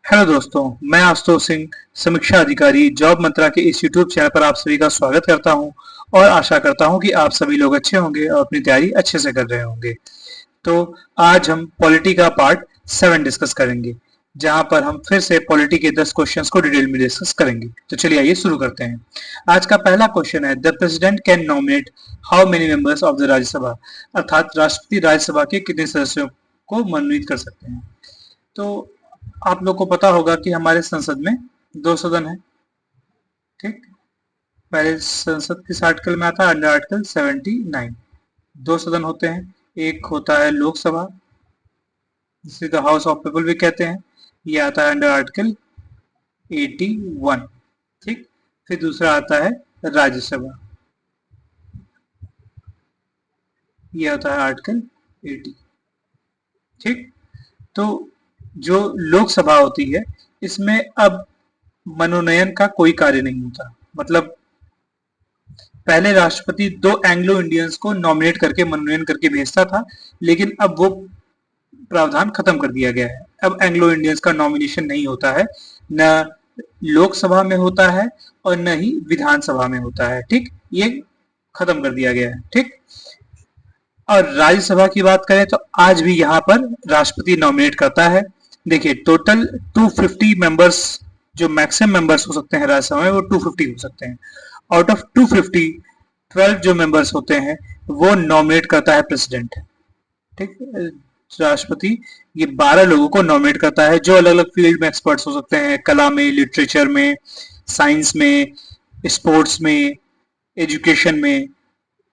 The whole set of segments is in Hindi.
हेलो दोस्तों, मैं आशुतोष सिंह, समीक्षा अधिकारी जॉब मंत्रा के इस यूट्यूब चैनल पर आप सभी का स्वागत करता हूं और आशा करता हूं कि आप सभी लोग अच्छे होंगे और अपनी तैयारी अच्छे से कर रहे होंगे। तो आज हम पॉलिटी का पार्ट 7 डिस्कस करेंगे, जहां पर हम फिर से पॉलिटी के 10 क्वेश्चंस को डिटेल में डिस्कस करेंगे। तो चलिए आइए शुरू करते हैं। आज का पहला क्वेश्चन है, the president can nominate how many members of the Rajya Sabha, अर्थात राष्ट्रपति राज्यसभा के कितने सदस्यों को मनोनीत कर सकते हैं। तो आप लोग को पता होगा कि हमारे संसद में 2 सदन है। ठीक, पहले संसद किस आर्टिकल में आता है? Under article 79। 2 सदन होते हैं, एक होता है लोकसभा जिसे द हाउस ऑफ पीपल भी कहते हैं, ये आता है अंडर आर्टिकल 81। ठीक, फिर दूसरा आता है राज्यसभा, ये आता है आर्टिकल 80। ठीक, तो जो लोकसभा होती है इसमें अब मनोनयन का कोई कार्य नहीं होता। मतलब पहले राष्ट्रपति 2 एंग्लो इंडियंस को नॉमिनेट करके मनोनयन करके भेजता था, लेकिन अब वो प्रावधान खत्म कर दिया गया है। अब एंग्लो इंडियंस का नॉमिनेशन नहीं होता है, न लोकसभा में होता है और न ही विधानसभा में होता है। ठीक, ये खत्म कर दिया गया है। ठीक, और राज्यसभा की बात करें तो आज भी यहाँ पर राष्ट्रपति नॉमिनेट करता है। देखिए, टोटल 250 मेंबर्स जो मैक्सिमम मेंबर्स हो सकते हैं राज्यसभा में, वो 250 हो सकते हैं। आउट ऑफ 250 12 जो मेंबर्स होते हैं वो नॉमिनेट करता है प्रेसिडेंट। ठीक, राष्ट्रपति ये 12 लोगों को नॉमिनेट करता है जो अलग अलग फील्ड में एक्सपर्ट्स हो सकते हैं, कला में, लिटरेचर में, साइंस में, स्पोर्ट्स में, एजुकेशन में।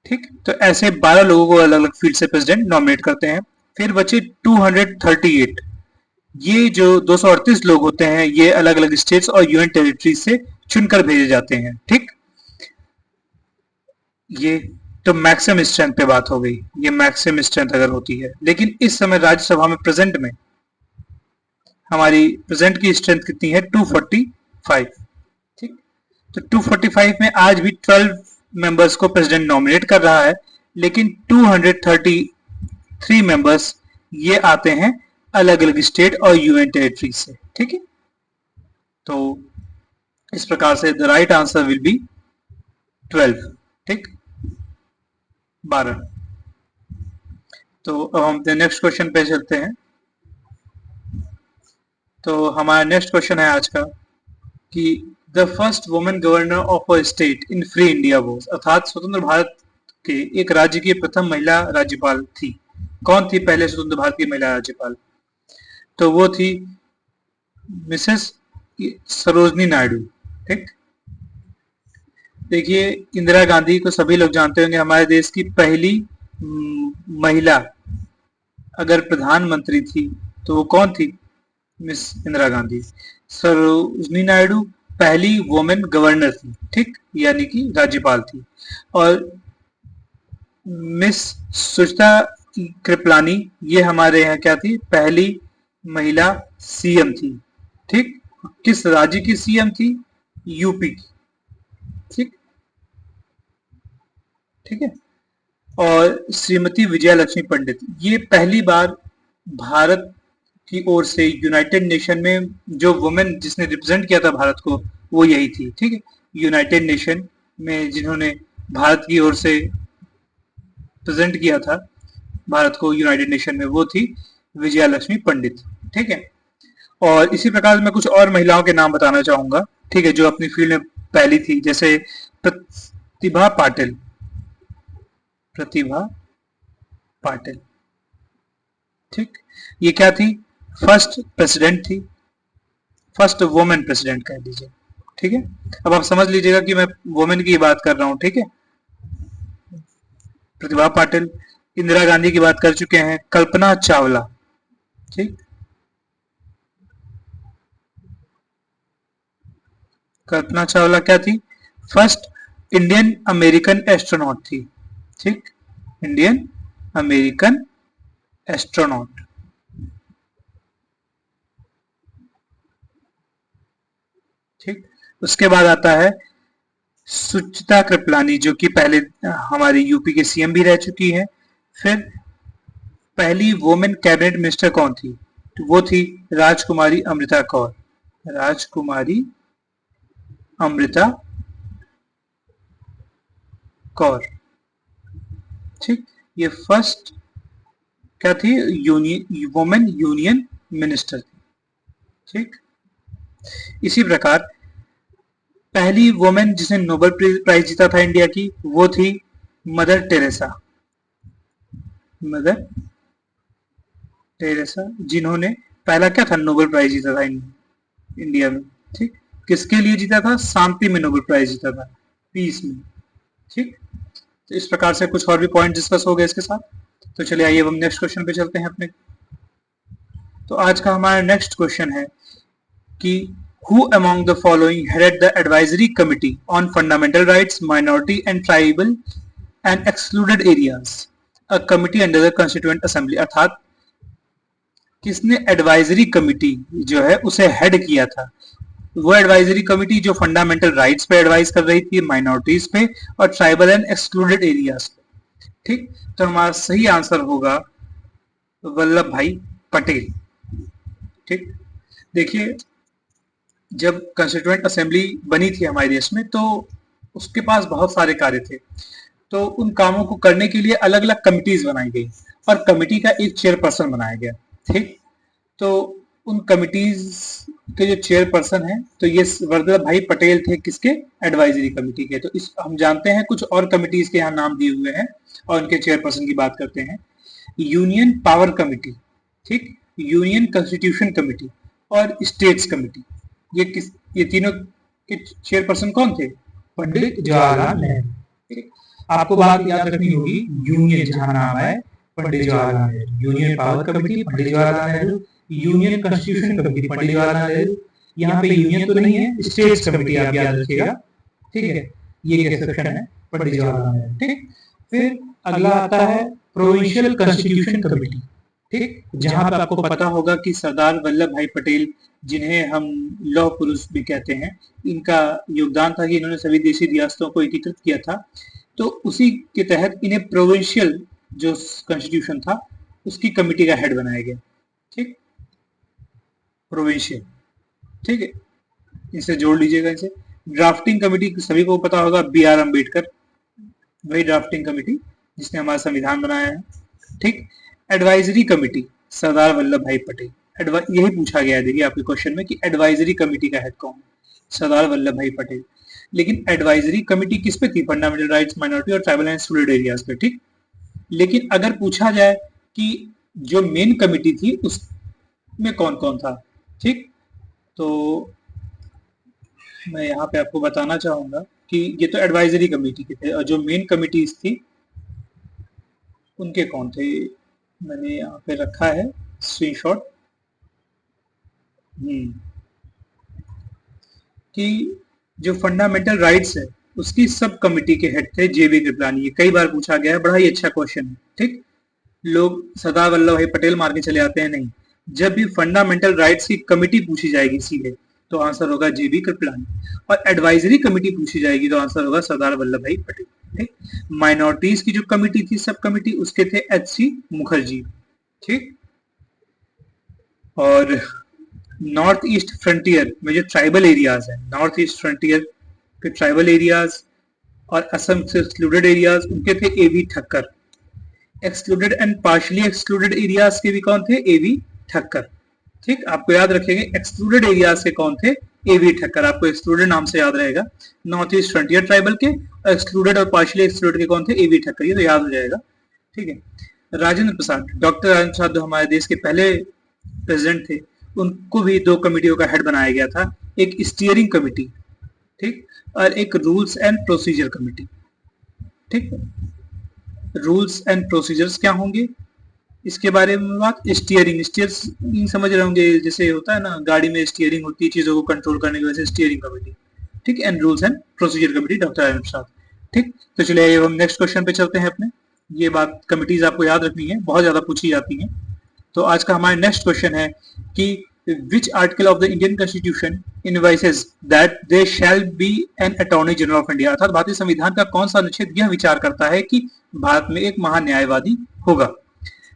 ठीक, तो ऐसे 12 लोगों को अलग अलग फील्ड से प्रेसिडेंट नॉमिनेट करते हैं। फिर बचे 238, ये जो 238 लोग होते हैं ये अलग अलग स्टेट्स और यूनियन टेरिटरी से चुनकर भेजे जाते हैं। ठीक, ये तो मैक्सिमम स्ट्रेंथ पे बात हो गई, ये मैक्सिमम स्ट्रेंथ अगर होती है। लेकिन इस समय राज्यसभा में प्रेजेंट में हमारी प्रेजेंट की स्ट्रेंथ कितनी है? 245। ठीक, तो 245 में आज भी 12 मेंबर्स को प्रेसिडेंट नॉमिनेट कर रहा है, लेकिन 233 मेंबर्स ये आते हैं अलग अलग स्टेट और यूनियन टेरिटरी से। ठीक है, तो इस प्रकार से the right answer will B 12। ठीक, 12। तो अब हम नेक्स्ट क्वेश्चन पे चलते हैं। तो हमारा नेक्स्ट क्वेश्चन है आज का कि the first women governor of a state in free India was, अर्थात स्वतंत्र भारत के एक राज्य की प्रथम महिला राज्यपाल थी। कौन थी पहले स्वतंत्र भारत की महिला राज्यपाल? तो वो थी मिसेस सरोजनी नायडू। ठीक, देखिए, इंदिरा गांधी को सभी लोग जानते होंगे, हमारे देश की पहली महिला अगर प्रधानमंत्री थी तो वो कौन थी? मिस इंदिरा गांधी। सरोजनी नायडू पहली वुमेन गवर्नर थी। ठीक, यानी कि राज्यपाल थी। और मिस सुचिता कृपलानी ये हमारे यहाँ क्या थी? पहली महिला सीएम थी। ठीक, किस राज्य की सीएम थी? यूपी की। ठीक, ठीक है। और श्रीमती विजया लक्ष्मी पंडित ये पहली बार भारत की ओर से यूनाइटेड नेशन में जो वुमेन जिसने रिप्रेजेंट किया था भारत को, वो यही थी। ठीक है, यूनाइटेड नेशन में जिन्होंने भारत की ओर से प्रेजेंट किया था भारत को यूनाइटेड नेशन में, वो थी विजया लक्ष्मी पंडित। ठीक है, और इसी प्रकार मैं कुछ और महिलाओं के नाम बताना चाहूंगा। ठीक है, जो अपनी फील्ड में पहली थी, जैसे प्रतिभा पाटिल। प्रतिभा पाटिल, ठीक, ये क्या थी? फर्स्ट प्रेसिडेंट थी, फर्स्ट वुमेन प्रेसिडेंट कह दीजिए। ठीक है, अब आप समझ लीजिएगा कि मैं वुमेन की बात कर रहा हूं। ठीक है, प्रतिभा पाटिल। इंदिरा गांधी की बात कर चुके हैं। कल्पना चावला। ठीक, कल्पना चावला क्या थी? फर्स्ट इंडियन अमेरिकन एस्ट्रोनॉट थी। ठीक, इंडियन अमेरिकन एस्ट्रोनॉट। ठीक, उसके बाद आता है सुचिता कृपलानी, जो कि पहले हमारी यूपी के सीएम भी रह चुकी है। फिर पहली वुमेन कैबिनेट मिनिस्टर कौन थी? तो वो थी राजकुमारी अमृता कौर। राजकुमारी अमृता कौर। ठीक, ये फर्स्ट क्या थी, यूनियन वुमेन यूनियन मिनिस्टर थी। ठीक, इसी प्रकार पहली वुमेन जिसने नोबेल प्राइज जीता था इंडिया की, वो थी मदर टेरेसा। मदर टेरेसा, जिन्होंने पहला क्या था, नोबेल प्राइज जीता था इंडिया में। ठीक, किसके लिए जीता था, शांति में नोबेल प्राइज जीता था, पीस में। ठीक, तो इस प्रकार से कुछ और भी पॉइंट डिस्कस हो गए इसके साथ। तो चलिए आइए हम नेक्स्ट क्वेश्चन पे चलते हैं अपने। तो आज का हमारा नेक्स्ट क्वेश्चन है कि who among the following headed the advisory committee on fundamental rights, minority and tribal and excluded areas, a committee under the constituent assembly। अर्थात किसने एडवाइजरी कमिटी जो है उसे हेड किया था। वो एडवाइजरी कमिटी जो फंडामेंटल राइट्स पे एडवाइस कर रही थी, माइनॉरिटीज पे और ट्राइबल एंड एक्सक्लूडेड एरियाज पे। ठीक, तो हमारा सही आंसर होगा वल्लभ भाई पटेल। ठीक, देखिए जब कंस्टिट्यूएंट असेंबली बनी थी हमारे देश में तो उसके पास बहुत सारे कार्य थे, तो उन कामों को करने के लिए अलग अलग कमिटीज बनाई गई और कमिटी का एक चेयरपर्सन बनाया गया। ठीक, तो उन कमिटीज के जो चेयरपर्सन हैं तो ये वल्लभ भाई पटेल थे, किसके, एडवाइजरी कमिटी के। तो इस हम जानते हैं कुछ और कमिटीज के यहाँ नाम दिए हुए हैं और उनके चेयरपर्सन की बात करते हैं। यूनियन पावर कमिटी, ठीक, यूनियन कॉन्स्टिट्यूशन कमिटी और स्टेट्स कमिटी। ये तीनों के चेयरपर्सन कौन थे, पंडित जवाहरलाल नेहरू। आपको बात याद रखनी होगी, यूनियन जहां नाम है Pandit Jawaharlal Nehru, union power committee Pandit Jawaharlal Nehru, union constitution committee Pandit Jawaharlal Nehru. यहाँ पे यूनियन तो नहीं है, स्टेट्स कमेटी आप याद रखिएगा। ठीक है, ये एक एक्सेप्शन है, पंडित जवाहरलाल नेहरू। ठीक, फिर अगला आता है प्रोविंशियल कॉन्स्टिट्यूशन कमेटी। ठीक, जहां पे आपको पता होगा कि सरदार वल्लभ भाई पटेल, जिन्हें हम लौह पुरुष भी कहते हैं, इनका योगदान था कि इन्होंने सभी देशी रियासतों को एकीकृत किया था। तो उसी के तहत इन्हें प्रोविंशियल जो कॉन्स्टिट्यूशन था उसकी कमिटी का हेड बनाया गया। ठीक, प्रोविंशियल। ठीक है, इसे जोड़ लीजिएगा। इसे ड्राफ्टिंग कमिटी सभी को पता होगा, B.R. अम्बेडकर, वही ड्राफ्टिंग कमिटी जिसने हमारा संविधान बनाया है। ठीक, एडवाइजरी कमिटी सरदार वल्लभ भाई पटेल। यही पूछा गया है देखिए आपके क्वेश्चन में कि एडवाइजरी कमिटी का हेड कौन है, सरदार वल्लभ भाई पटेल। लेकिन एडवाइजरी कमिटी किस पे थी, फंडामेंटल राइट्स, माइनॉरिटी और ट्राइबल एंड एक्सक्लूडेड एरियाज पे। ठीक, लेकिन अगर पूछा जाए कि जो मेन कमिटी थी उसमें कौन कौन था, ठीक, तो मैं यहाँ पे आपको बताना चाहूंगा कि ये तो एडवाइजरी कमेटी के थे और जो मेन कमिटीज थी उनके कौन थे, मैंने यहाँ पे रखा है स्क्रीनशॉट। कि जो फंडामेंटल राइट्स है उसकी सब कमिटी के हेड थे JB कृपलानी। ये कई बार पूछा गया है, बड़ा ही अच्छा क्वेश्चन है। ठीक, लोग सरदार वल्लभ भाई पटेल मार के चले आते हैं, नहीं, जब भी फंडामेंटल राइट्स की कमिटी पूछी जाएगी सीधे तो आंसर होगा JB कृपलानी, और एडवाइजरी कमिटी पूछी जाएगी तो आंसर होगा सरदार वल्लभ भाई पटेल। ठीक, माइनॉरिटीज की जो कमिटी थी, सब कमिटी, उसके थे HC मुखर्जी। ठीक, और नॉर्थ ईस्ट फ्रंटियर में जो ट्राइबल एरियाज है, नॉर्थ ईस्ट फ्रंटियर के ट्राइबल एरियाज और असम से एक्सक्लूडेड एरियाज, उनके थे AB Thakkar. Excluded and partially excluded areas के भी कौन थे, AB ठक्कर। ठीक, आपको याद रखेंगे एक्सक्लूडेड एरियाज के कौन थे, AB ठक्कर। आपको एक्सक्लूडेड नाम से याद रहेगा, नॉर्थ ईस्ट फ्रंटियर ट्राइबल के, और एक्सक्लूडेड और पार्शियली एक्सक्लूडेड के कौन थे, AB ठक्कर। ये तो याद हो जाएगा। ठीक है, राजेंद्र प्रसाद, डॉक्टर राजेंद्र प्रसाद जो हमारे देश के पहले प्रेसिडेंट थे, उनको भी दो कमिटियों का हेड बनाया गया था, एक स्टीयरिंग कमेटी, ठीक, और एक रूल्स एंड प्रोसीजर कमेटी। ठीक, रूल्स एंड प्रोसीजर्स क्या होंगे इसके बारे में बात, स्टीयरिंग समझ रहे होंगे, जैसे होता है ना गाड़ी में स्टीयरिंग होती है, चीजों को कंट्रोल करने की वजह से स्टीयरिंग कमेटी। ठीक, and rules and procedure committee doctor Rajendra Prasad. ठीक, तो चलिए हम नेक्स्ट क्वेश्चन पे चलते हैं अपने। ये बात कमिटीज आपको याद रखनी है, बहुत ज्यादा पूछी जाती है। तो आज का हमारा नेक्स्ट क्वेश्चन है कि which article of the Indian Constitution advises that there shall be an Attorney General of India। अर्थात भारतीय संविधान का कौन सा अनुच्छेद यह विचार करता है कि भारत में एक महान्यायवादी होगा।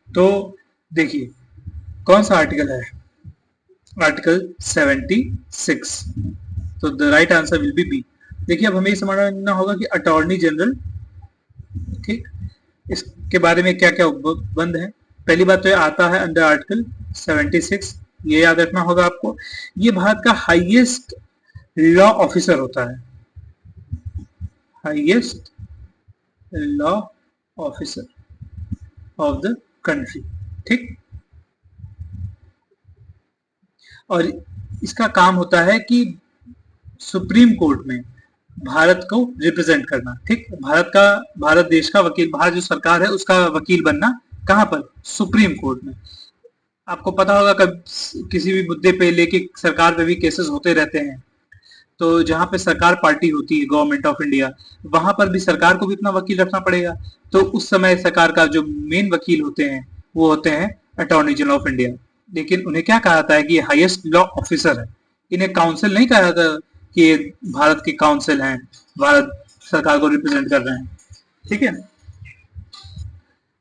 तो देखिए कौन सा आर्टिकल है, आर्टिकल 76। तो the right answer will be B. देखिए अब हमें समझना होगा कि अटॉर्नी जनरल, ठीक, इसके बारे में क्या क्या उपबंध है। पहली बात तो ये आता है अंडर आर्टिकल 76, ये याद रखना होगा आपको। ये भारत का हाईएस्ट लॉ ऑफिसर होता है, highest law officer of the country, ठीक। और इसका काम होता है कि सुप्रीम कोर्ट में भारत को रिप्रेजेंट करना, ठीक। भारत देश का वकील, भारत जो सरकार है उसका वकील बनना, कहां पर? सुप्रीम कोर्ट में। आपको पता होगा कब किसी भी मुद्दे पे लेके सरकार पे भी केसेस होते रहते हैं, तो जहां पे सरकार पार्टी होती है, गवर्नमेंट ऑफ इंडिया, वहां पर भी सरकार को भी अपना वकील रखना पड़ेगा। तो उस समय सरकार का जो मेन वकील होते हैं वो होते हैं अटॉर्नी जनरल ऑफ इंडिया। लेकिन उन्हें क्या कहा जाता है कि ये हाईएस्ट लॉ ऑफिसर है, इन्हें काउंसिल नहीं कहा जाता कि ये भारत के काउंसिल हैं, भारत सरकार को रिप्रेजेंट कर रहे हैं, ठीक है।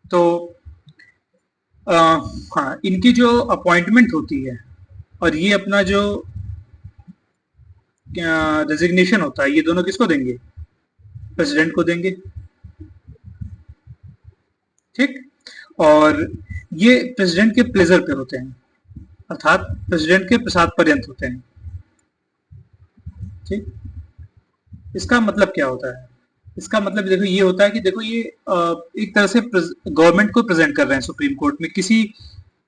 तो हाँ, इनकी जो अपॉइंटमेंट होती है और ये अपना जो रेजिग्नेशन होता है, ये दोनों किसको देंगे? प्रेसिडेंट को देंगे, ठीक। और ये प्रेसिडेंट के प्लेजर पे होते हैं, अर्थात प्रेसिडेंट के प्रसाद पर्यंत होते हैं, ठीक। इसका मतलब क्या होता है? इसका मतलब देखो ये होता है कि देखो ये एक तरह से गवर्नमेंट को प्रेजेंट कर रहे हैं सुप्रीम कोर्ट में। किसी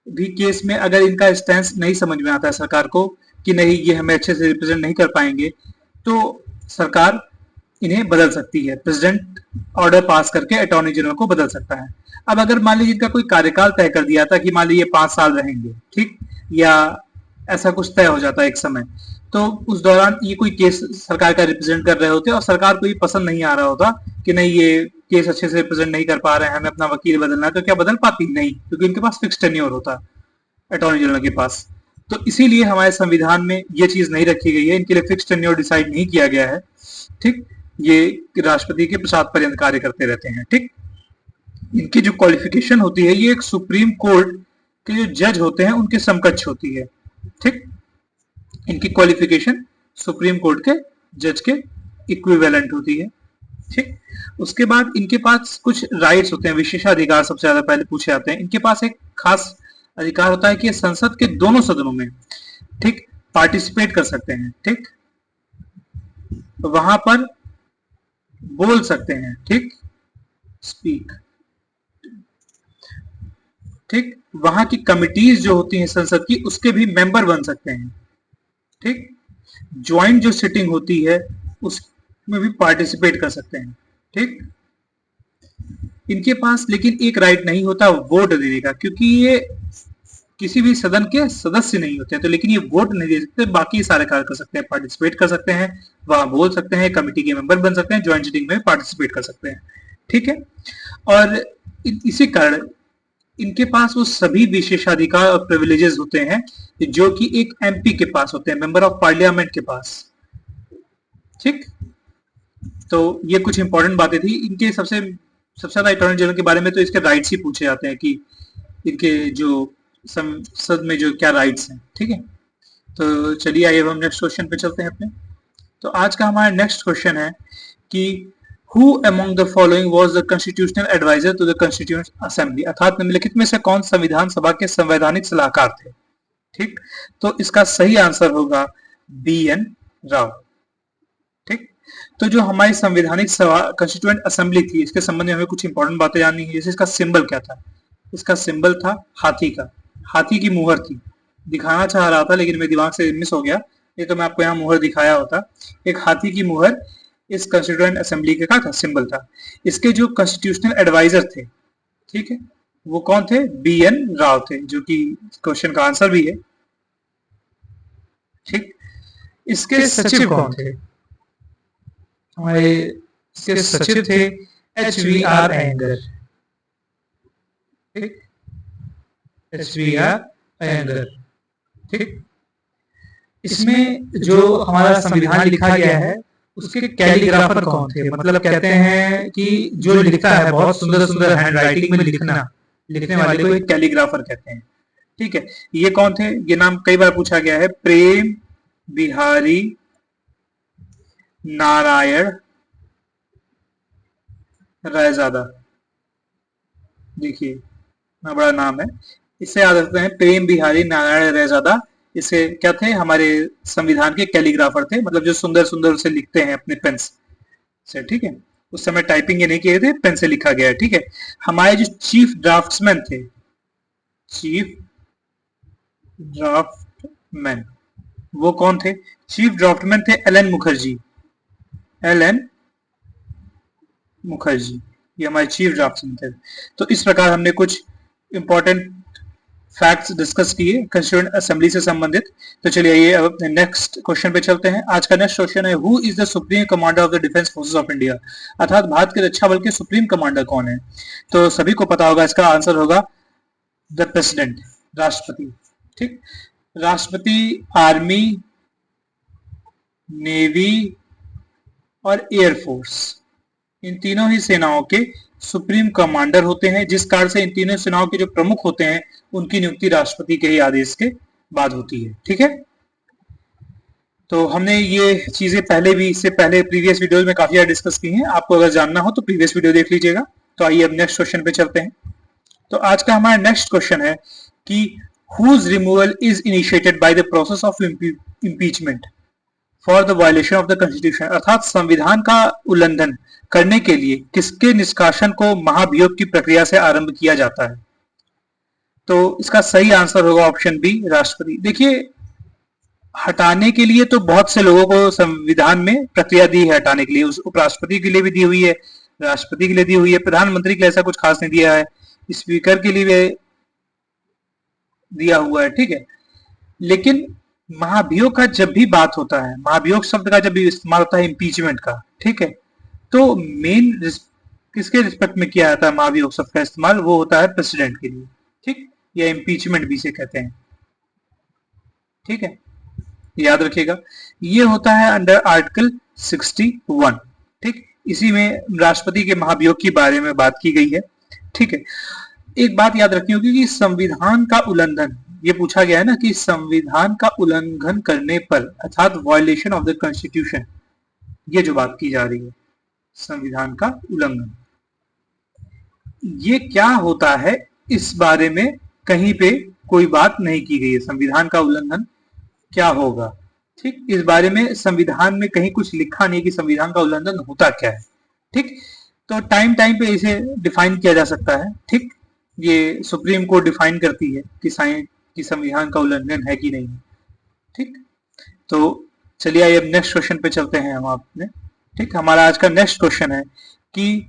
भी केस में अगर इनका स्टैंस नहीं समझ में आता है सरकार को कि नहीं ये हमें अच्छे से रिप्रेजेंट नहीं कर पाएंगे, तो सरकार इन्हें बदल सकती है, प्रेसिडेंट ऑर्डर पास करके अटॉर्नी जनरल को बदल सकता है। अब अगर मान लीजिए इनका कोई कार्यकाल तय कर दिया था कि मान लीजिए 5 साल रहेंगे, ठीक, या ऐसा कुछ तय हो जाता है एक समय, तो उस दौरान ये कोई केस सरकार का रिप्रेजेंट कर रहे होते और सरकार को ये पसंद नहीं आ रहा होता कि नहीं ये केस अच्छे से रिप्रेजेंट नहीं कर पा रहे हैं, हमें अपना वकील बदलना है, तो क्या बदल पाती? नहीं, क्योंकि इनके पास फिक्स टेन्योर होता है अटॉर्नी जनरल के पास। तो इसीलिए हमारे संविधान में ये चीज नहीं रखी गई है, इनके लिए फिक्स टेन्योर डिसाइड नहीं किया गया है, ठीक। ये राष्ट्रपति के प्रसाद पर्यंत कार्य करते रहते हैं, ठीक। इनकी जो क्वालिफिकेशन होती है ये एक सुप्रीम कोर्ट के जो जज होते हैं उनके समकक्ष होती है, ठीक। इनकी क्वालिफिकेशन सुप्रीम कोर्ट के जज के इक्विवेलेंट होती है, ठीक। उसके बाद इनके पास कुछ राइट्स होते हैं, विशेषाधिकार सबसे ज्यादा पहले पूछे जाते हैं। इनके पास एक खास अधिकार होता है कि संसद के दोनों सदनों में, ठीक, पार्टिसिपेट कर सकते हैं, ठीक, वहां पर बोल सकते हैं, ठीक, स्पीक, ठीक। वहां की कमिटीज जो होती हैं संसद की उसके भी मेंबर बन सकते हैं, ठीक। ज्वाइंट जो सिटिंग होती है उसमें भी पार्टिसिपेट कर सकते हैं, ठीक। इनके पास लेकिन एक राइट नहीं होता वोट देने का, क्योंकि ये किसी भी सदन के सदस्य नहीं होते हैं, तो लेकिन ये वोट नहीं दे सकते, बाकी सारे कार्य कर सकते हैं, पार्टिसिपेट कर सकते हैं, वहां बोल सकते हैं, कमिटी के मेंबर बन सकते हैं, ज्वाइंट सिटिंग में पार्टिसिपेट कर सकते हैं, ठीक है। और इसी कारण इनके पास वो सभी विशेषाधिकार और प्रिविलेजेस होते हैं जो कि एक एमपी के पास होते हैं, मेंबर ऑफ पार्लियामेंट के पास, ठीक। तो ये कुछ इंपॉर्टेंट बातें थी इनके। सबसे ज्यादा अटॉर्नी जनरल के बारे में तो इसके राइट्स ही पूछे जाते हैं कि इनके जो संसद में जो क्या राइट्स हैं, ठीक है। तो चलिए आइए हम नेक्स्ट क्वेश्चन पे चलते हैं अपने। तो आज का हमारा नेक्स्ट क्वेश्चन है कि Who among the following was the constitutional advisor to the Constituent Assembly? अर्थात निम्नलिखित में से कौन संविधान सभा के संवैधानिक सलाहकार थे, ठीक। तो इसका सही आंसर होगा BN राव, ठीक। तो जो हमारी संवैधानिक सभा कंस्टिट्यूएंट असेंबली थी, इसके संबंध में हमें कुछ इंपॉर्टेंट बातें जाननी है। जैसे इसका सिंबल क्या था? इसका सिंबल था हाथी का, हाथी की मुहर थी। दिखाना चाह रहा था लेकिन मेरे दिमाग से मिस हो गया, ये तो मैं आपको यहाँ मुहर दिखाया होता। एक हाथी की मुहर इस कंस्टिट्यूएंट असेंबली का था, सिंबल था। इसके जो कॉन्स्टिट्यूशनल एडवाइजर थे, ठीक है, वो कौन थे? BN राव थे, जो कि क्वेश्चन का आंसर भी है, ठीक। इसके सचिव कौन थे? हमारे इसके सचिव थे HVR अयंगर, ठीक, HVR अयंगर, ठीक। इसमें जो हमारा संविधान लिखा गया है उसके कैलीग्राफर कौन थे? मतलब कहते हैं कि जो लिखता है बहुत सुंदर सुंदर हैंड राइटिंग में लिखने वाले को एक कैलीग्राफर कहते हैं, ठीक है, ये कौन थे? ये नाम कई बार पूछा गया है, प्रेम बिहारी नारायण रायजादा। देखिए इतना बड़ा नाम है, इससे याद रखते हैं प्रेम बिहारी नारायण रायजादा। इसे क्या थे? हमारे संविधान के कैलीग्राफर थे, मतलब जो सुंदर सुंदर से लिखते हैं अपने पेन से, ठीक है। उस समय टाइपिंग ये नहीं किए थे, पेन से लिखा गया है, ठीक है। हमारे जो चीफ ड्राफ्ट्समैन थे, चीफ ड्राफ्टमैन, वो कौन थे? चीफ ड्राफ्टमैन थे L N Mukherjee, L N Mukherjee, ये हमारे चीफ ड्राफ्टमैन थे। तो इस प्रकार हमने कुछ इंपॉर्टेंट फैक्ट्स डिस्कस किए कंस्टिट्यूएंट असेंबली से संबंधित। तो चलिए ये अब नेक्स्ट क्वेश्चन पे चलते हैं। आज का नेक्स्ट क्वेश्चन है, who is the supreme commander of the defence forces of India? अर्थात भारत के रक्षा बल के सुप्रीम कमांडर कौन है? तो सभी को पता होगा, इसका आंसर होगा द प्रेसिडेंट, राष्ट्रपति, ठीक। राष्ट्रपति आर्मी, नेवी और एयरफोर्स, इन तीनों ही सेनाओं के सुप्रीम कमांडर होते हैं, जिस कारण से इन तीनों सेनाओं के जो प्रमुख होते हैं उनकी नियुक्ति राष्ट्रपति के ही आदेश के बाद होती है, ठीक है। तो हमने ये चीजें पहले भी, इससे पहले प्रीवियस वीडियोस में काफी ज्यादा डिस्कस की हैं। आपको अगर जानना हो तो प्रीवियस वीडियो देख लीजिएगा। तो आइए अब नेक्स्ट क्वेश्चन पे चलते हैं। तो आज का हमारा नेक्स्ट क्वेश्चन है कि whose removal is initiated by the process of impeachment for the violation of the constitution? अर्थात संविधान का उल्लंघन करने के लिए किसके निष्कासन को महाभियोग की प्रक्रिया से आरंभ किया जाता है? तो इसका सही आंसर होगा ऑप्शन बी, राष्ट्रपति। देखिए हटाने के लिए तो बहुत से लोगों को संविधान में प्रक्रिया दी है हटाने के लिए, उस उपराष्ट्रपति के लिए भी दी हुई है, राष्ट्रपति के लिए दी हुई है, प्रधानमंत्री के लिए ऐसा कुछ खास नहीं दिया है, स्पीकर के लिए भी दिया हुआ है, ठीक है। लेकिन महाभियोग का जब भी बात होता है, महाभियोग शब्द का जब भी इस्तेमाल होता है इम्पीचमेंट का, ठीक है, तो मेन किसके रिस्पेक्ट में किया जाता है महाभियोग शब्द का इस्तेमाल? वो होता है प्रेसिडेंट के लिए, ठीक, या इम्पीचमेंट भी इसे कहते हैं, ठीक है, याद रखिएगा। ये होता है अंडर आर्टिकल 61, ठीक। इसी में राष्ट्रपति के महाभियोग के बारे में बात की गई है, ठीक है। एक बात याद रखनी होगी कि संविधान का उल्लंघन, ये पूछा गया है ना कि संविधान का उल्लंघन करने पर अर्थात वायलेशन ऑफ द कॉन्स्टिट्यूशन, ये जो बात की जा रही है संविधान का उल्लंघन, ये क्या होता है इस बारे में कहीं पे कोई बात नहीं की गई है। संविधान का उल्लंघन क्या होगा, ठीक, इस बारे में संविधान में कहीं कुछ लिखा नहीं कि संविधान का उल्लंघन होता क्या है, ठीक। तो टाइम टाइम पे इसे डिफाइन किया जा सकता है, ठीक। ये सुप्रीम कोर्ट डिफाइन करती है कि संविधान का उल्लंघन है कि नहीं, ठीक। तो चलिए अब नेक्स्ट क्वेश्चन पे चलते हैं हम आपने, ठीक। हमारा आज का नेक्स्ट क्वेश्चन है कि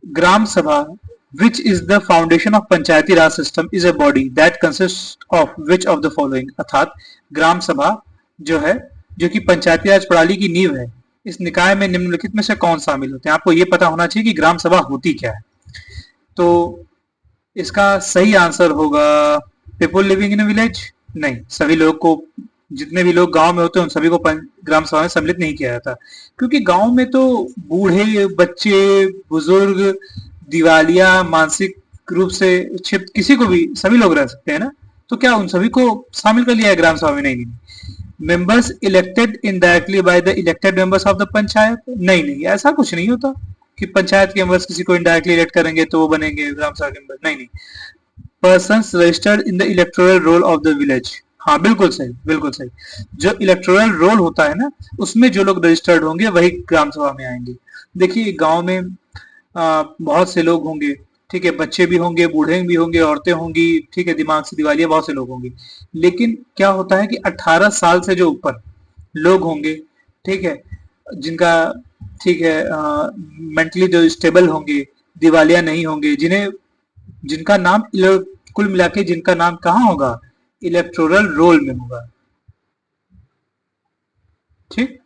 ग्राम सभा which is the foundation of Panchayati Raj system is a body that consists of which of the following? अर्थात ग्राम सभा जो है, जो कि पंचायती राज प्रणाली की नींव है, इस निकाय में निम्नलिखित में से कौन शामिल होते हैं? आपको ये पता होना चाहिए कि ग्राम सभा होती क्या है। तो इसका सही आंसर होगा पीपुल लिविंग इन विलेज। नहीं, सभी लोग को, जितने भी लोग गांव में होते हैं उन सभी को ग्राम सभा में सम्मिलित नहीं किया जाता, क्योंकि गांव में तो बूढ़े, बच्चे, बुजुर्ग, दिवालिया, मानसिक रूप से क्षिप्त, किसी को भी, सभी लोग रह सकते हैं ना। तो क्या उन सभी को शामिल कर लिया है ग्राम सभा में? नहीं। Members elected indirectly by the elected members of the panchayat? नहीं, ऐसा कुछ नहीं होता कि पंचायत के मेंबर्स किसी को इनडायरेक्टली इलेक्ट करेंगे तो वो बनेंगे ग्राम सभा के मेंबर। नहीं। Persons registered in the electoral roll of the village. हाँ, बिल्कुल सही। जो इलेक्टोरल रोल होता है ना, उसमें जो लोग रजिस्टर्ड होंगे वही ग्राम सभा में आएंगे। देखिए गांव में बहुत से लोग होंगे, ठीक है, बच्चे भी होंगे, बूढ़े भी होंगे, औरतें होंगी, ठीक है, दिमाग से दिवालिया, बहुत से लोग होंगे। लेकिन क्या होता है कि 18 साल से जो ऊपर लोग होंगे, ठीक है, जिनका, ठीक है, मेंटली जो स्टेबल होंगे, दिवालिया नहीं होंगे, जिनका नाम कुल मिला के जिनका नाम कहाँ होगा? इलेक्टोरल रोल में होगा, ठीक।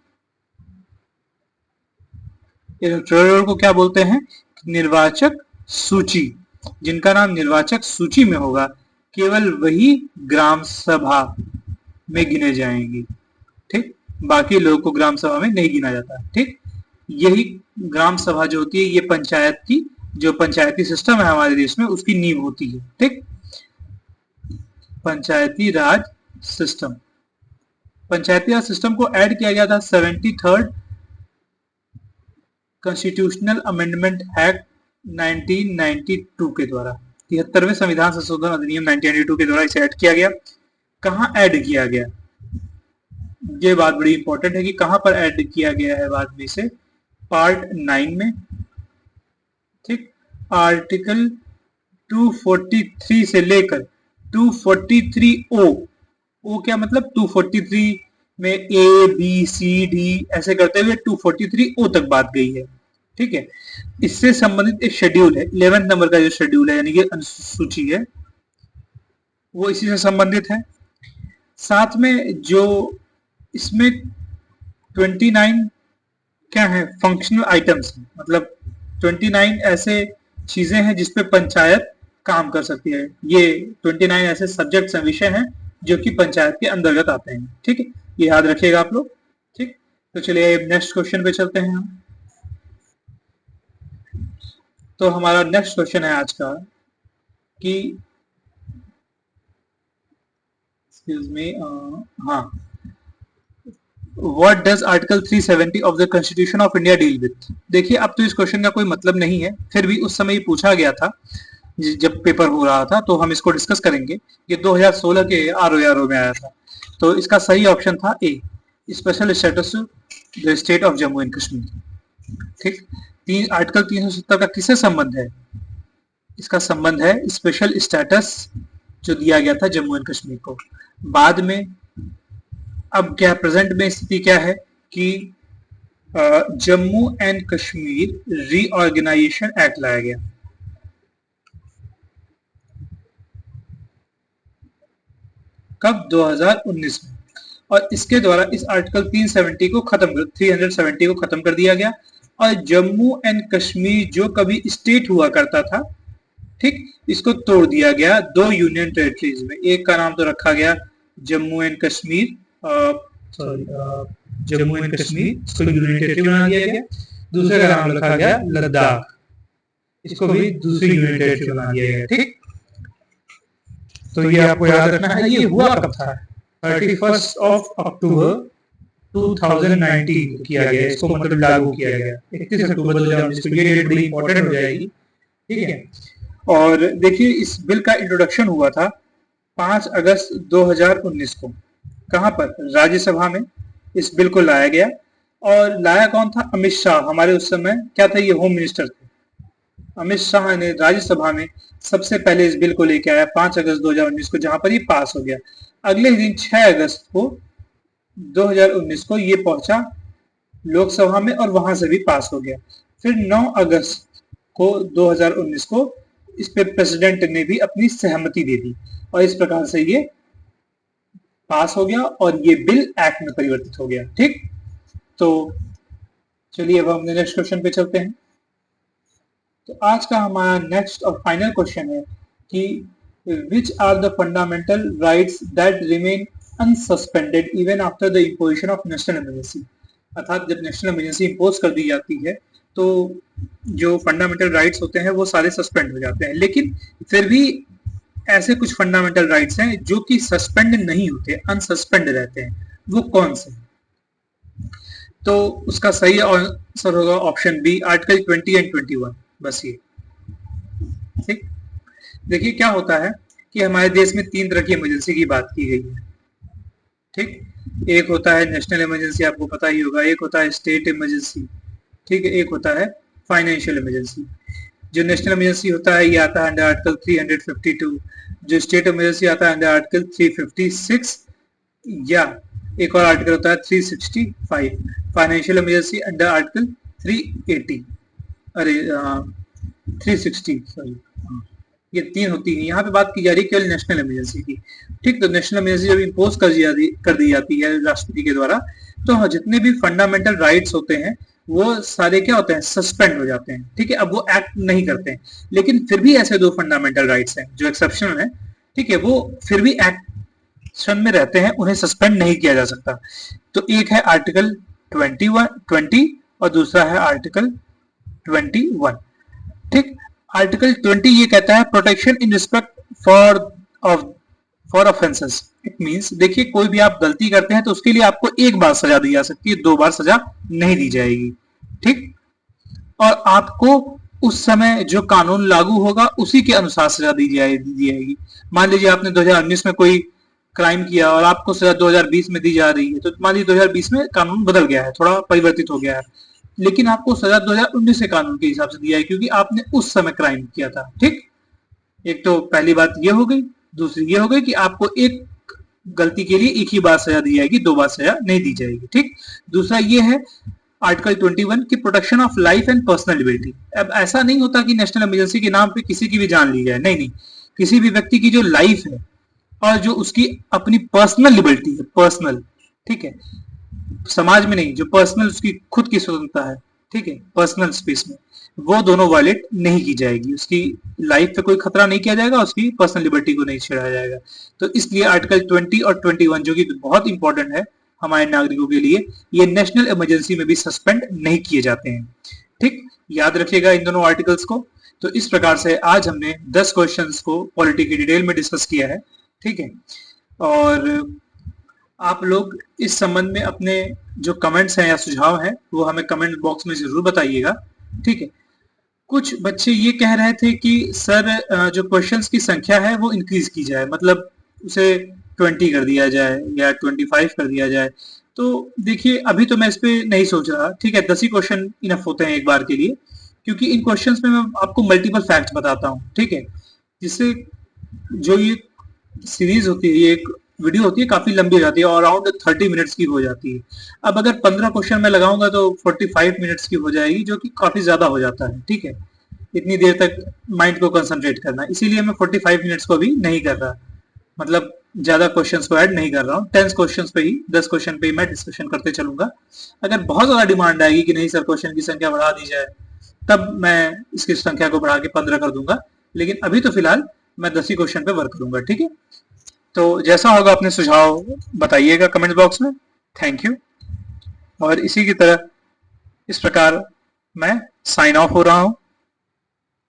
इलेक्टोरल रोल को क्या बोलते हैं? निर्वाचक सूची। जिनका नाम निर्वाचक सूची में होगा केवल वही ग्राम सभा में गिने जाएंगे, ठीक। बाकी लोगों को ग्राम सभा में नहीं गिना जाता, ठीक। यही ग्राम सभा जो होती है, ये पंचायत की, जो पंचायती सिस्टम है हमारे देश में, उसकी नींव होती है, ठीक। पंचायती राज सिस्टम। पंचायती राज सिस्टम को ऐड किया गया था 73rd कॉन्स्टिट्यूशनल अमेंडमेंट एक्ट 1992 के द्वारा। 73वें संविधान संशोधन अधिनियम 1992 के द्वारा इसे ऐड किया गया। कहाँ ऐड किया गया, ये बात बड़ी इंपॉर्टेंट है कि कहां पर ऐड किया गया है। बाद में इसे पार्ट 9 में, ठीक, आर्टिकल 243 से लेकर 243 ओ क्या मतलब 243 में ए बी सी डी ऐसे करते हुए 243 ओ तक बात गई है, ठीक है। इससे संबंधित एक शेड्यूल है, 11 नंबर का जो शेड्यूल है यानी कि अनुसूची है, वो इसी से संबंधित है। साथ में जो इसमें 29 क्या है, फंक्शनल आइटम्स, मतलब 29 ऐसे चीजें हैं जिसपे पंचायत काम कर सकती है। ये 29 ऐसे सब्जेक्ट्स हैं, विषय हैं जो कि पंचायत के अंतर्गत आते हैं, ठीक है, ये याद रखिएगा आप लोग, ठीक। तो चलिए नेक्स्ट क्वेश्चन पे चलते हैं हम। तो हमारा नेक्स्ट क्वेश्चन है आज का कि एक्सक्यूज मी, हाँ, What does Article 370 of the Constitution of India deal with? देखिए अब तो इस क्वेश्चन का कोई मतलब नहीं है, फिर भी उस समय ये पूछा गया था जब पेपर हो रहा था, तो हम इसको डिस्कस करेंगे। ये 2016 के ROARO में आया था। तो इसका सही ऑप्शन था A, special status the state of Jammu and Kashmir, ठीक। आर्टिकल 370 का किससे संबंध है? इसका संबंध है स्पेशल स्टेटस जो दिया गया था जम्मू एंड कश्मीर को। बाद में अब क्या प्रेजेंट में स्थिति क्या है कि Jammu and Kashmir reorganisation act लाया गया। कब? 2019 में। और इसके द्वारा इस आर्टिकल 370 को खत्म कर दिया गया और जम्मू एंड कश्मीर जो कभी स्टेट हुआ करता था, ठीक, इसको तोड़ दिया गया दो यूनियन टेरिटरीज में। एक का नाम तो रखा गया जम्मू एंड कश्मीर, जम्मू एंड कश्मीर, इसको यूनियन टेरिटरी बना दिया गया। दूसरे का नाम रखा गया लद्दाख, इसको भी दूसरी यूनियन टेरिटरी बना दिया गया, ठीक। तो ये आपको याद रखना है। ये हुआ कब था? 31 अक्टूबर 2019 किया गया, इसको मतलब लागू किया गया 31 अक्टूबर 2019 को। ये डेट बड़ी इंपॉर्टेंट हो जाएगी, ठीक है। और देखिए इस बिल का इंट्रोडक्शन हुआ था 5 अगस्त 2019 को। कहां पर? राज्यसभा में इस बिल को लाया गया। और लाया कौन था? अमित शाह, हमारे उस समय क्या थे, ये होम मिनिस्टर थे। अमित शाह ने राज्यसभा में सबसे पहले इस बिल को लेके आया 5 अगस्त 2019 को, जहां पर ये पास हो गया। अगले दिन 6 अगस्त को 2019 को ये पहुंचा लोकसभा में और वहां से भी पास हो गया। फिर 9 अगस्त को 2019 को इस पे प्रेसिडेंट ने भी अपनी सहमति दे दी और इस प्रकार से ये पास हो गया और ये बिल एक्ट में परिवर्तित हो गया, ठीक। तो चलिए अब हम नेक्स्ट क्वेश्चन पे चलते हैं। तो आज का हमारा नेक्स्ट और फाइनल क्वेश्चन है कि which are the fundamental rights that remain unsuspended even after the imposition of national emergency. अर्थात जब नेशनल इमरजेंसी इम्पोज कर दी जाती है तो जो फंडामेंटल राइट्स होते हैं वो सारे सस्पेंड हो जाते हैं, लेकिन फिर भी ऐसे कुछ फंडामेंटल राइट्स हैं जो कि सस्पेंड नहीं होते, अनसस्पेंड रहते हैं। वो कौन से? तो उसका सही आंसर होगा ऑप्शन बी, आर्टिकल 20 एंड 21। बस ये, ठीक। देखिए क्या होता है कि हमारे देश में 3 तरह की इमरजेंसी की बात की गई है, ठीक। एक होता है नेशनल इमरजेंसी, आपको पता ही होगा। एक होता है स्टेट इमरजेंसी, ठीक है। एक होता है फाइनेंशियल इमरजेंसी। जो नेशनल इमरजेंसी होता है ये आता है अंडर आर्टिकल 352, जो स्टेट इमरजेंसी आता है अंडर आर्टिकल 356, या एक और आर्टिकल होता है 365। फाइनेंशियल इमरजेंसी अंडर आर्टिकल 380, अरे 360, सॉरी, ये 3 होती है। यहाँ पे बात की जा रही है केवल नेशनल इमरजेंसी की, ठीक। तो नेशनल इमरजेंसी जब इम्पोज कर दी जाती है राष्ट्रपति के द्वारा, तो जितने भी फंडामेंटल राइट्स होते हैं वो सारे क्या होते हैं? सस्पेंड हो जाते हैं, ठीक है। अब वो एक्ट नहीं करते हैं, लेकिन फिर भी ऐसे 2 फंडामेंटल राइट्स हैं जो एक्सेप्शनल है, ठीक है, वो फिर भी एक्शन में रहते हैं, उन्हें सस्पेंड नहीं किया जा सकता। तो एक है आर्टिकल 20 और दूसरा है आर्टिकल 21, ठीक। आर्टिकल 20 ये कहता है protection in respect for offences it means, देखिए कोई भी आप गलती करते हैं तो उसके लिए आपको एक बार सजा दी जा सकती है, 2 बार सजा नहीं दी जाएगी, ठीक। और आपको उस समय जो कानून लागू होगा उसी के अनुसार सजा दी जाएगी। मान लीजिए आपने 2019 में कोई क्राइम किया और आपको सजा 2020 में दी जा रही है, तो मान लीजिए 2020 में कानून बदल गया है, थोड़ा परिवर्तित हो गया है, लेकिन आपको सजा 2019 के कानून के हिसाब से दिया है, क्योंकि आपने उस समय क्राइम किया था, ठीक। एक तो पहली बात ये हो गई, दूसरी ये हो गई कि आपको एक गलती के लिए एक ही बार सजा दी जाएगी, 2 बार सजा नहीं दी जाएगी, ठीक। दूसरा ये है आर्टिकल 21 की protection of life and personal liberty. अब ऐसा नहीं होता कि नेशनल इमरजेंसी के नाम पे किसी की भी जान ली जाए, नहीं नहीं, किसी भी व्यक्ति की जो लाइफ है और जो उसकी अपनी पर्सनल लिबर्टी है, पर्सनल, ठीक है, समाज में नहीं, जो पर्सनल उसकी खुद की स्वतंत्रता है, ठीक है, पर्सनल स्पेस में, वो दोनों वायलेट नहीं की जाएगी, उसकी लाइफ पे कोई खतरा नहीं किया जाएगा, उसकी पर्सनल लिबर्टी को नहीं छेड़ा जाएगा। तो इसलिए आर्टिकल 20 और 21 जो कि बहुत इंपॉर्टेंट है हमारे नागरिकों के लिए, ये नेशनल इमरजेंसी में भी सस्पेंड नहीं किए जाते हैं, ठीक। याद रखिएगा इन दोनों आर्टिकल्स को। तो इस प्रकार से आज हमने 10 क्वेश्चंस को पॉलिटी की डिटेल में डिस्कस किया है, ठीक है। और आप लोग इस संबंध में अपने जो कमेंट्स हैं या सुझाव हैं वो हमें कमेंट बॉक्स में जरूर बताइएगा, ठीक है। कुछ बच्चे ये कह रहे थे कि सर जो क्वेश्चंस की संख्या है वो इंक्रीज की जाए, मतलब उसे 20 कर दिया जाए या 25 कर दिया जाए। तो देखिए अभी तो मैं इस पे नहीं सोच रहा, ठीक है, 10 ही क्वेश्चन इनफ होते हैं एक बार के लिए, क्योंकि इन क्वेश्चंस में मैं आपको मल्टीपल फैक्ट्स बताता हूँ, ठीक है, जिससे जो ये सीरीज होती है, ये एक वीडियो होती है, काफी लंबी हो जाती है और अराउंड 30 मिनट्स की हो जाती है। अब अगर 15 क्वेश्चन मैं लगाऊंगा तो 45 मिनट्स की हो जाएगी, जो कि काफी ज्यादा हो जाता है, ठीक है, इतनी देर तक माइंड को कंसंट्रेट करना, इसीलिए मैं 45 मिनट्स को भी नहीं कर रहा, मतलब ज्यादा क्वेश्चंस को ऐड नहीं कर रहा हूँ, 10 क्वेश्चंस पे ही, 10 क्वेश्चन पे ही मैं डिस्कशन करते चलूंगा। अगर बहुत ज्यादा डिमांड आएगी कि नहीं सर क्वेश्चन की संख्या बढ़ा दी जाए, तब मैं इसकी संख्या को बढ़ा के 15 कर दूंगा, लेकिन अभी तो फिलहाल मैं 10 ही क्वेश्चन पे वर्क करूंगा, ठीक है। तो जैसा होगा अपने सुझाव बताइएगा कमेंट बॉक्स में। Thank you. और इसी की तरह इस प्रकार मैं साइन ऑफ हो रहा हूं।